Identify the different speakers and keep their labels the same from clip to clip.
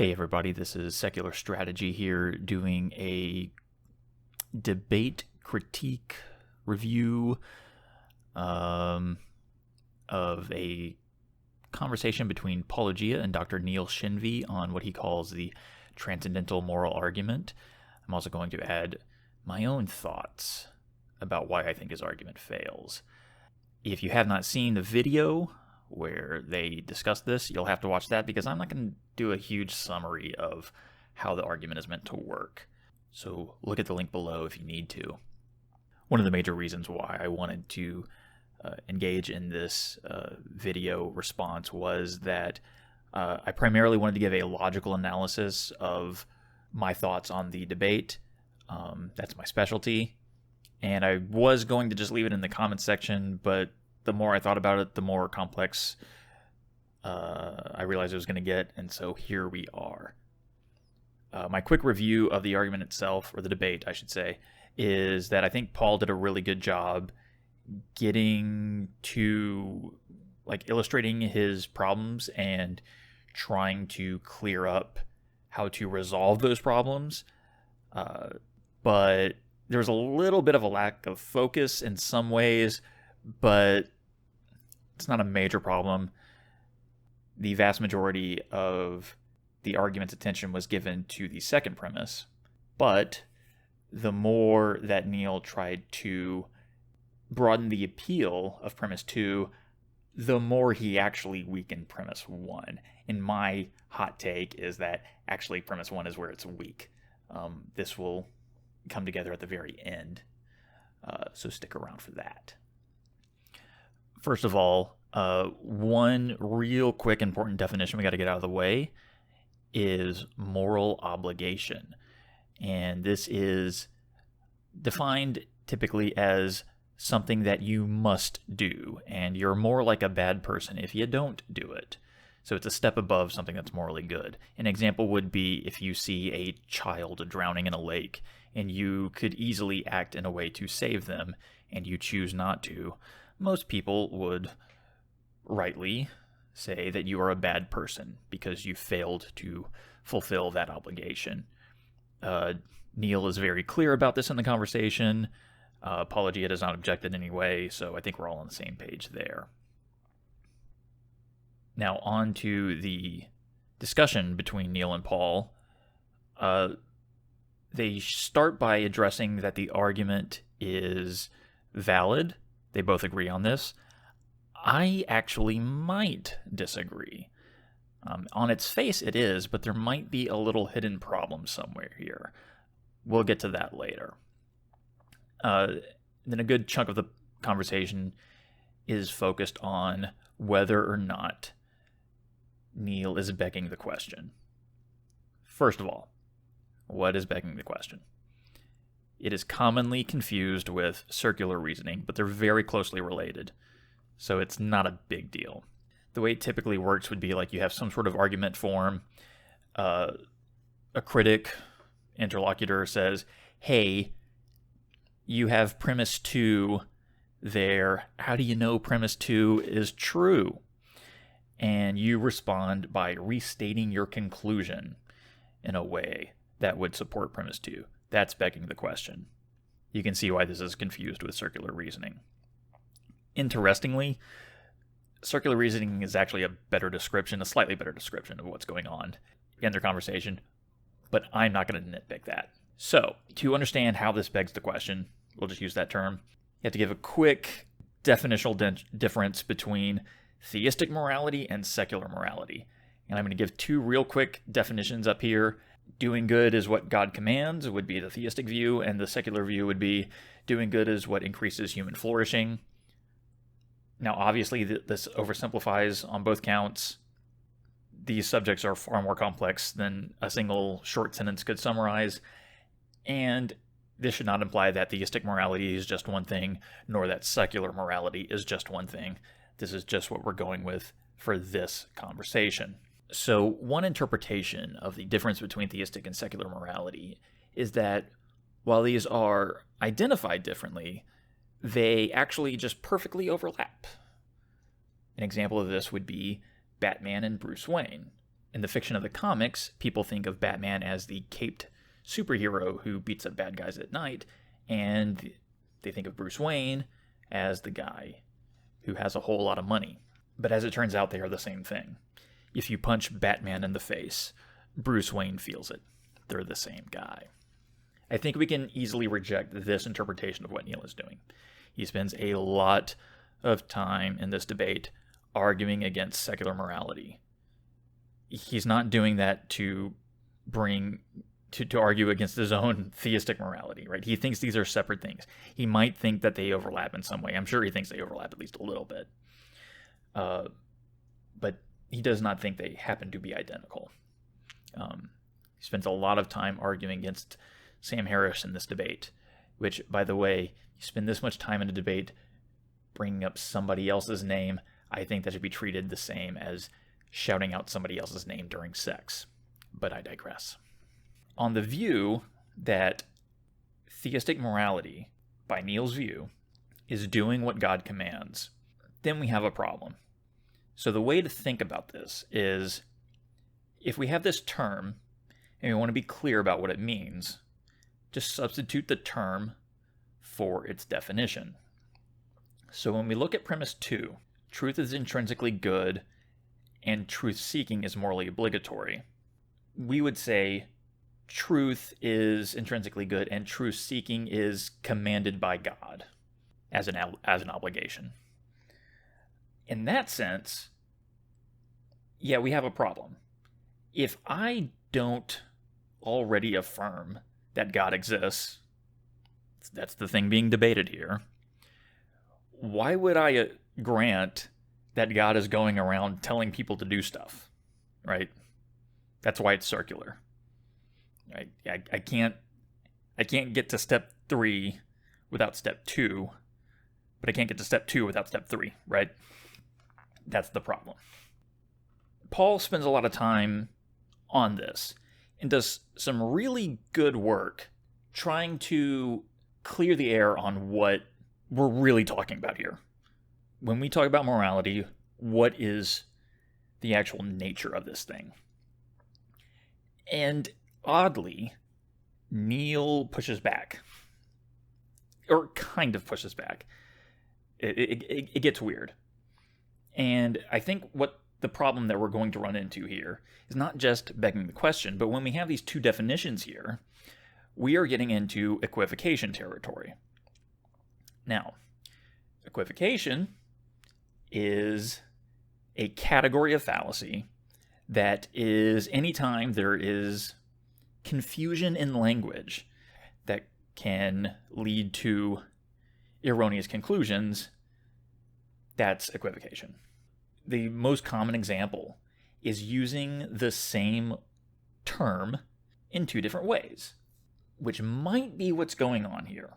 Speaker 1: Hey everybody, this is Secular Strategy here doing a debate critique review of a conversation between Paul Gia and Dr. Neil Shenvi on what he calls the Transcendental Moral Argument. I'm also going to add my own thoughts about why I think his argument fails. If you have not seen the video where they discuss this, you'll have to watch that because I'm not going to do a huge summary of how the argument is meant to work. So look at the link below if you need to. One of the major reasons why I wanted to engage in this video response was that I primarily wanted to give a logical analysis of my thoughts on the debate. That's my specialty. And I was going to just leave it in the comments section, but the more I thought about it, the more complex I realized it was going to get, and so here we are. My quick review of the argument itself, or the debate, I should say, is that I think Paul did a really good job getting to, illustrating his problems and trying to clear up how to resolve those problems. But there's a little bit of a lack of focus in some ways, but it's not a major problem. The vast majority of the argument's attention was given to the second premise, but the more that Neil tried to broaden the appeal of premise 2, the more he actually weakened premise 1. And my hot take is that actually premise 1 is where it's weak. This will come together at the very end, so stick around for that. First of all, one real quick important definition we got to get out of the way is moral obligation. And this is defined typically as something that you must do, and you're more like a bad person if you don't do it. So it's a step above something that's morally good. An example would be if you see a child drowning in a lake, and you could easily act in a way to save them, and you choose not to. Most people would rightly say that you are a bad person because you failed to fulfill that obligation. Neil is very clear about this in the conversation. Paul Gia does not object in any way, so I think we're all on the same page there. Now on to the discussion between Neil and Paul. They start by addressing that the argument is valid. They both agree on this. I actually might disagree. On its face it is, but there might be a little hidden problem somewhere here. We'll get to that later. Then a good chunk of the conversation is focused on whether or not Neil is begging the question. First of all, what is begging the question? It is commonly confused with circular reasoning, but they're very closely related, so it's not a big deal. The way it typically works would be like you have some sort of argument form. A critic, interlocutor says, hey, you have premise 2 there. How do you know premise 2 is true? And you respond by restating your conclusion in a way that would support premise 2. That's begging the question. You can see why this is confused with circular reasoning. Interestingly, circular reasoning is actually a slightly better description of what's going on in their conversation, but I'm not going to nitpick that. So, to understand how this begs the question, we'll just use that term, you have to give a quick definitional difference between theistic morality and secular morality. And I'm going to give 2 real quick definitions up here. Doing good is what God commands would be the theistic view, and the secular view would be doing good is what increases human flourishing. Now, obviously, this oversimplifies on both counts. These subjects are far more complex than a single short sentence could summarize, and this should not imply that theistic morality is just one thing, nor that secular morality is just one thing. This is just what we're going with for this conversation. So one interpretation of the difference between theistic and secular morality is that while these are identified differently, they actually just perfectly overlap. An example of this would be Batman and Bruce Wayne. In the fiction of the comics, people think of Batman as the caped superhero who beats up bad guys at night, and they think of Bruce Wayne as the guy who has a whole lot of money. But as it turns out, they are the same thing. If you punch Batman in the face, Bruce Wayne feels it. They're the same guy. I think we can easily reject this interpretation of what Neil is doing. He spends a lot of time in this debate arguing against secular morality. He's not doing that to argue against his own theistic morality, right? He thinks these are separate things. He might think that they overlap in some way. I'm sure he thinks they overlap at least a little bit. But he does not think they happen to be identical. He spends a lot of time arguing against Sam Harris in this debate, which, by the way, you spend this much time in a debate bringing up somebody else's name, I think that should be treated the same as shouting out somebody else's name during sex. But I digress. On the view that theistic morality, by Neil's view, is doing what God commands, then we have a problem. So the way to think about this is, if we have this term, and we want to be clear about what it means, just substitute the term for its definition. So when we look at premise 2, truth is intrinsically good, and truth-seeking is morally obligatory, we would say truth is intrinsically good, and truth-seeking is commanded by God as an obligation. In that sense, yeah, we have a problem. If I don't already affirm that God exists, that's the thing being debated here, why would I grant that God is going around telling people to do stuff, right? That's why it's circular. Right? I can't get to step 3 without step 2, but I can't get to step 2 without step 3, right? That's the problem. Paul spends a lot of time on this and does some really good work trying to clear the air on what we're really talking about here. When we talk about morality, what is the actual nature of this thing? And oddly, Neil pushes back. Or kind of pushes back. It gets weird. And I think what the problem that we're going to run into here is not just begging the question, but when we have these two definitions here, we are getting into equivocation territory. Now, equivocation is a category of fallacy that is anytime there is confusion in language that can lead to erroneous conclusions, that's equivocation. The most common example is using the same term in two different ways, which might be what's going on here.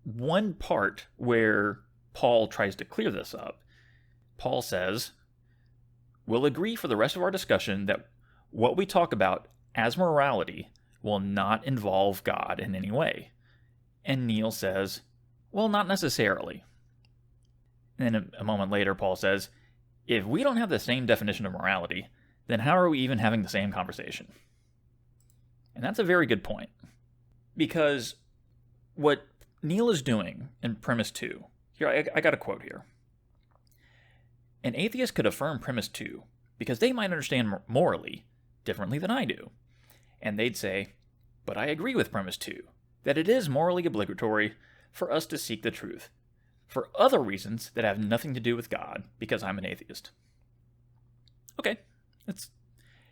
Speaker 1: One part where Paul tries to clear this up, Paul says, "We'll agree for the rest of our discussion that what we talk about as morality will not involve God in any way." And Neil says, "Well, not necessarily." And then a moment later, Paul says, "If we don't have the same definition of morality, then how are we even having the same conversation?" And that's a very good point. Because what Neil is doing in premise 2, here, I got a quote here. "An atheist could affirm premise 2 because they might understand morally differently than I do. And they'd say, but I agree with premise 2, that it is morally obligatory for us to seek the truth for other reasons that have nothing to do with God because I'm an atheist." Okay,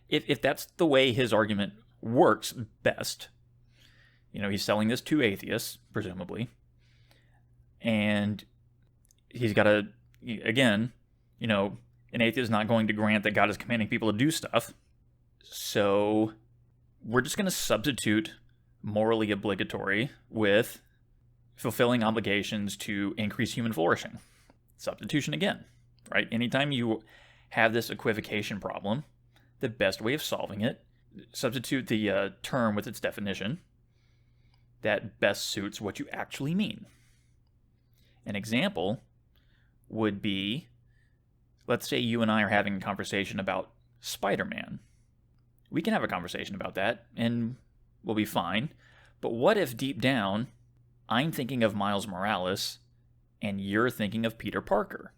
Speaker 1: if that's the way his argument works best, he's selling this to atheists, presumably, and he's got to, again, an atheist is not going to grant that God is commanding people to do stuff, so we're just going to substitute morally obligatory with fulfilling obligations to increase human flourishing. Substitution again, right? Anytime you have this equivocation problem, the best way of solving it, substitute the term with its definition that best suits what you actually mean. An example would be, let's say you and I are having a conversation about Spider-Man, We can have a conversation about that, and we'll be fine. But what if deep down, I'm thinking of Miles Morales, and you're thinking of Peter Parker?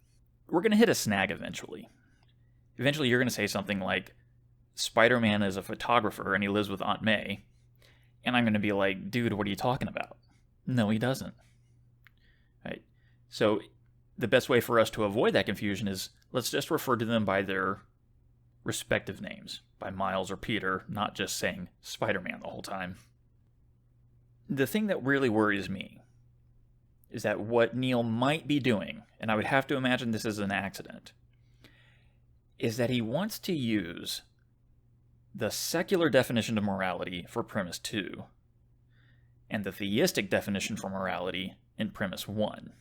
Speaker 1: We're going to hit a snag eventually. Eventually, you're going to say something like, Spider-Man is a photographer, and he lives with Aunt May. And I'm going to be like, dude, what are you talking about? No, he doesn't. Right? So the best way for us to avoid that confusion is let's just refer to them by their respective names, by Miles or Peter, not just saying Spider-Man the whole time. The thing that really worries me is that what Neil might be doing, and I would have to imagine this is an accident, is that he wants to use the secular definition of morality for premise 2 and the theistic definition for morality in premise 1.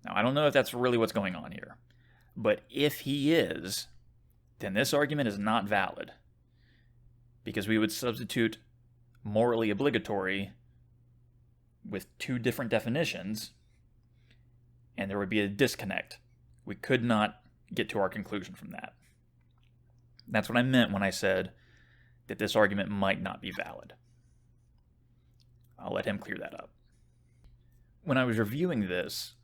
Speaker 1: Now, I don't know if that's really what's going on here, but if he is, then this argument is not valid, because we would substitute morally obligatory with two different definitions, and there would be a disconnect. We could not get to our conclusion from that. That's what I meant when I said that this argument might not be valid. I'll let him clear that up. When I was reviewing this,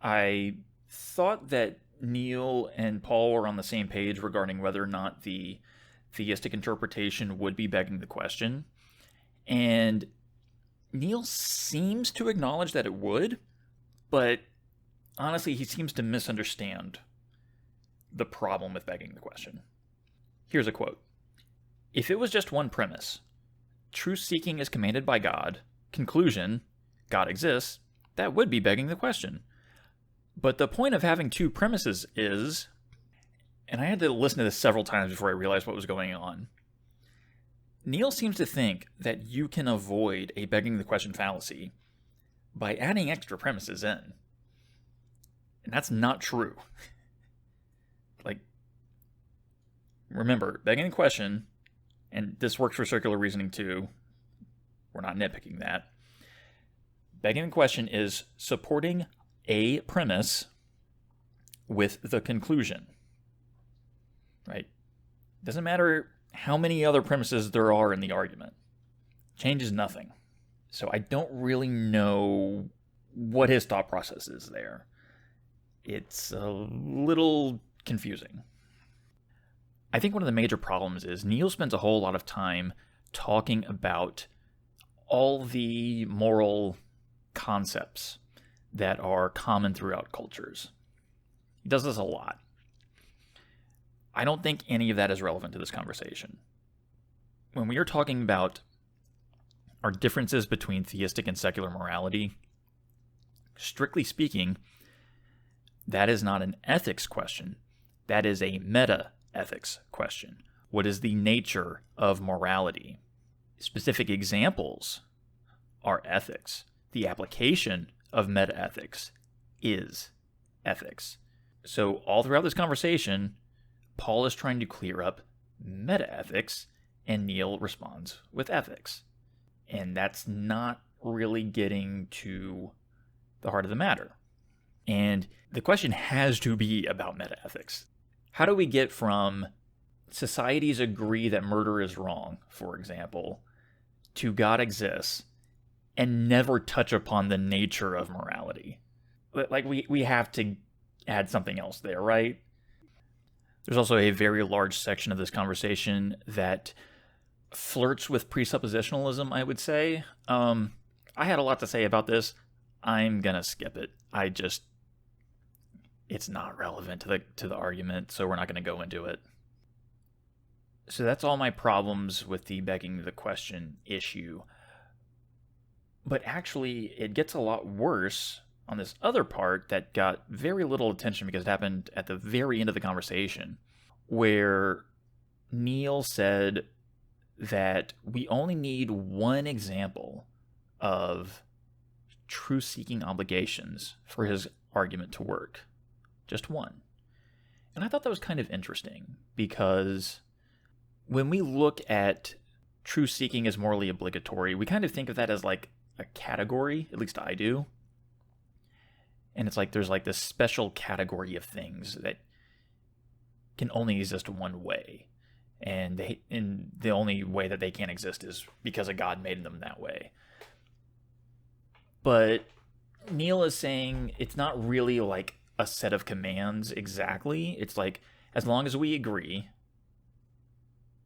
Speaker 1: I thought that Neil and Paul were on the same page regarding whether or not the theistic interpretation would be begging the question. And Neil seems to acknowledge that it would, but honestly, he seems to misunderstand the problem with begging the question. Here's a quote. If it was just one premise, truth-seeking is commanded by God, conclusion, God exists, that would be begging the question. But the point of having two premises is, and I had to listen to this several times before I realized what was going on, Neil seems to think that you can avoid a begging the question fallacy by adding extra premises in. And that's not true. Remember, begging the question, and this works for circular reasoning too, we're not nitpicking that. Begging the question is supporting a premise with the conclusion, right? Doesn't matter how many other premises there are in the argument. Changes nothing. So I don't really know what his thought process is there. It's a little confusing. I think one of the major problems is Neil spends a whole lot of time talking about all the moral concepts that are common throughout cultures. He does this a lot. I don't think any of that is relevant to this conversation. When we are talking about our differences between theistic and secular morality, strictly speaking, that is not an ethics question. That is a meta-ethics question. What is the nature of morality? Specific examples are ethics. The application of meta-ethics is ethics. So all throughout this conversation, Paul is trying to clear up meta-ethics, and Neil responds with ethics. And that's not really getting to the heart of the matter. And the question has to be about meta-ethics. How do we get from societies agree that murder is wrong, for example, to God exists, and never touch upon the nature of morality? Like, we have to add something else there, right? There's also a very large section of this conversation that flirts with presuppositionalism, I would say. I had a lot to say about this. I'm gonna skip it. It's not relevant to the argument, so we're not gonna go into it. So that's all my problems with the begging the question issue. But actually, it gets a lot worse on this other part that got very little attention because it happened at the very end of the conversation, where Neil said that we only need one example of truth-seeking obligations for his argument to work. Just one. And I thought that was kind of interesting, because when we look at truth-seeking as morally obligatory, we kind of think of that as like a category, at least I do. And it's like there's like this special category of things that can only exist one way. and the only way that they can't exist is because a God made them that way. But Neil is saying it's not really like a set of commands exactly. It's like, as long as we agree,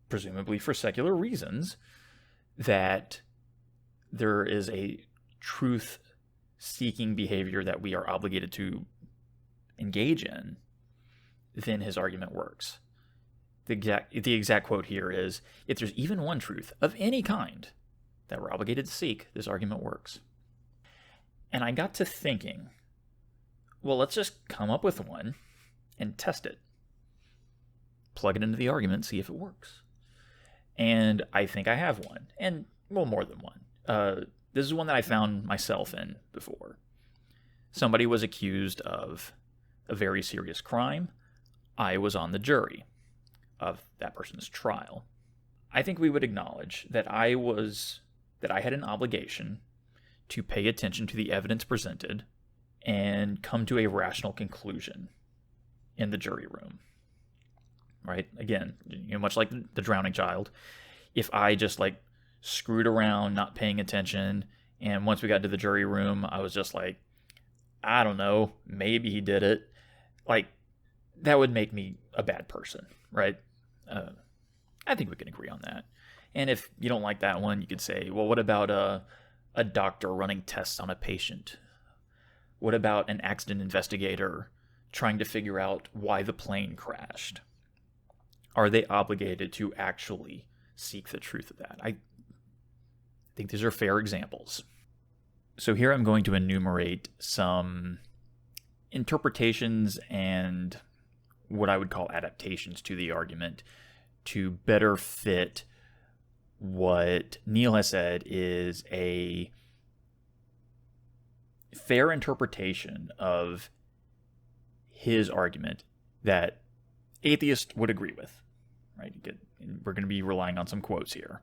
Speaker 1: presumably for secular reasons, that there is a truth-seeking behavior that we are obligated to engage in, then his argument works. The exact quote here is, if there's even one truth of any kind that we're obligated to seek, this argument works. And I got to thinking, well, let's just come up with one and test it. Plug it into the argument, see if it works. And I think I have one, and well, more than one. This is one that I found myself in before. Somebody was accused of a very serious crime. I was on the jury of that person's trial. I think we would acknowledge that I had an obligation to pay attention to the evidence presented and come to a rational conclusion in the jury room. Right? Again, much like the drowning child, if I just like screwed around, not paying attention, and once we got to the jury room, I was just like, I don't know, maybe he did it. Like, that would make me a bad person, right? I think we can agree on that. And if you don't like that one, you could say, well, what about a doctor running tests on a patient? What about an accident investigator trying to figure out why the plane crashed? Are they obligated to actually seek the truth of that? I think these are fair examples. So here I'm going to enumerate some interpretations and what I would call adaptations to the argument to better fit what Neil has said is a fair interpretation of his argument that atheists would agree with. Right? We're going to be relying on some quotes here.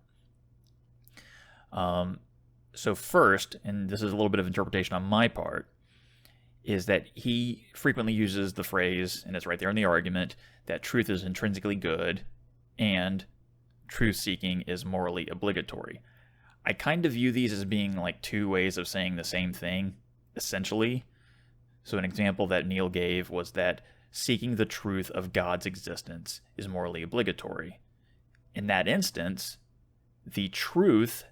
Speaker 1: So first, and this is a little bit of interpretation on my part, is that he frequently uses the phrase, and it's right there in the argument, that truth is intrinsically good and truth-seeking is morally obligatory. I kind of view these as being like two ways of saying the same thing, essentially. So an example that Neil gave was that seeking the truth of God's existence is morally obligatory. In that instance, the truth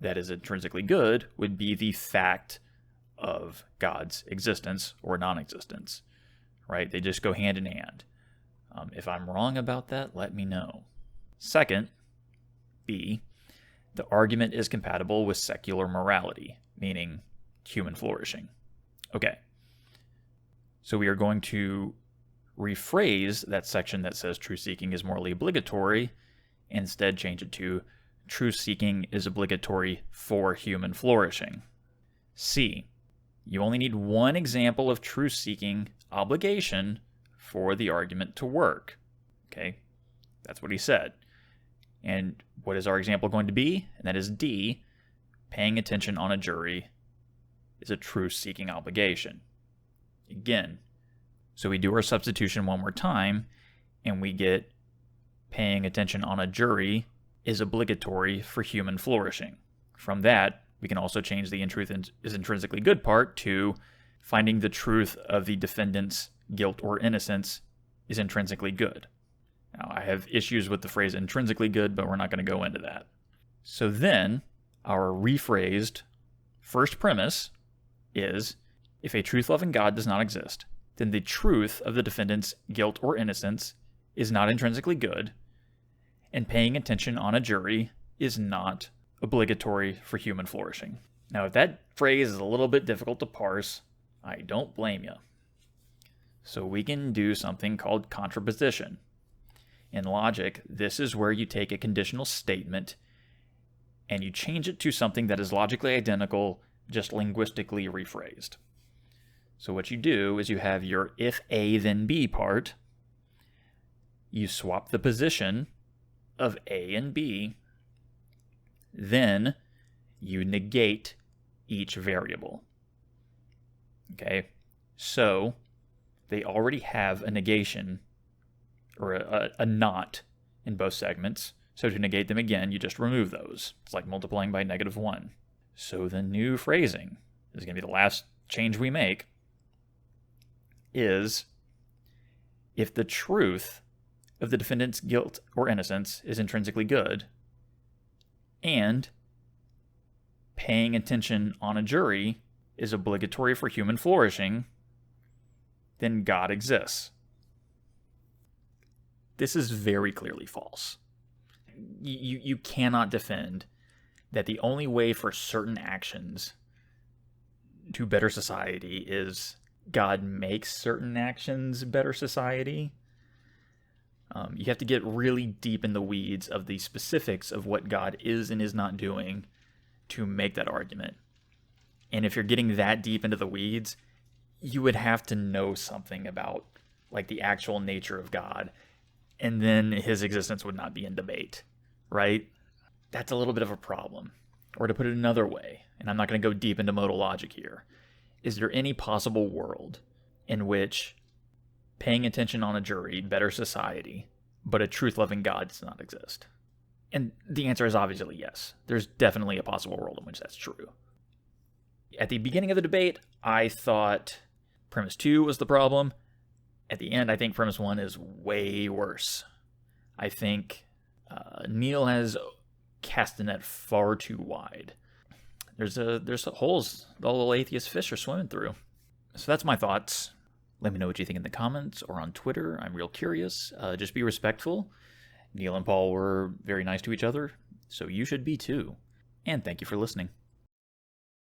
Speaker 1: that is intrinsically good would be the fact of God's existence or non-existence, right? They just go hand in hand. If I'm wrong about that, let me know. Second, B, the argument is compatible with secular morality, meaning human flourishing. Okay, so we are going to rephrase that section that says truth-seeking is morally obligatory, instead change it to truth-seeking is obligatory for human flourishing. C, you only need one example of truth-seeking obligation for the argument to work. Okay, that's what he said. And what is our example going to be? And that is D, paying attention on a jury is a truth-seeking obligation. Again, so we do our substitution one more time, and we get paying attention on a jury is obligatory for human flourishing. From that, we can also change the in truth is intrinsically good part to finding the truth of the defendant's guilt or innocence is intrinsically good. Now, I have issues with the phrase intrinsically good, but we're not going to go into that. So then, our rephrased first premise is, if a truth-loving God does not exist, then the truth of the defendant's guilt or innocence is not intrinsically good, and paying attention on a jury is not obligatory for human flourishing. Now, if that phrase is a little bit difficult to parse, I don't blame you. So we can do something called contraposition. In logic, this is where you take a conditional statement and you change it to something that is logically identical, just linguistically rephrased. So what you do is you have your if A then B part, you swap the position of A and B, then you negate each variable. Okay, so they already have a negation or a not in both segments. So to negate them again, you just remove those. It's like multiplying by -1. So the new phrasing is going to be the last change we make, is if the truth of the defendant's guilt or innocence is intrinsically good, and paying attention on a jury is obligatory for human flourishing, then God exists. This is very clearly false. You cannot defend that the only way for certain actions to better society is God makes certain actions better society. You have to get really deep in the weeds of the specifics of what God is and is not doing to make that argument. And if you're getting that deep into the weeds, you would have to know something about like the actual nature of God, and then his existence would not be in debate, right? That's a little bit of a problem. Or to put it another way, and I'm not going to go deep into modal logic here, is there any possible world in which paying attention on a jury betters society, but a truth-loving God does not exist? And the answer is obviously yes. There's definitely a possible world in which that's true. At the beginning of the debate, I thought premise 2 was the problem. At the end, I think premise 1 is way worse. I think Neil has cast the net far too wide. There's holes the little atheist fish are swimming through. So that's my thoughts. Let me know what you think in the comments or on Twitter. I'm real curious. Just be respectful. Neil and Paul were very nice to each other, so you should be too. And thank you for listening.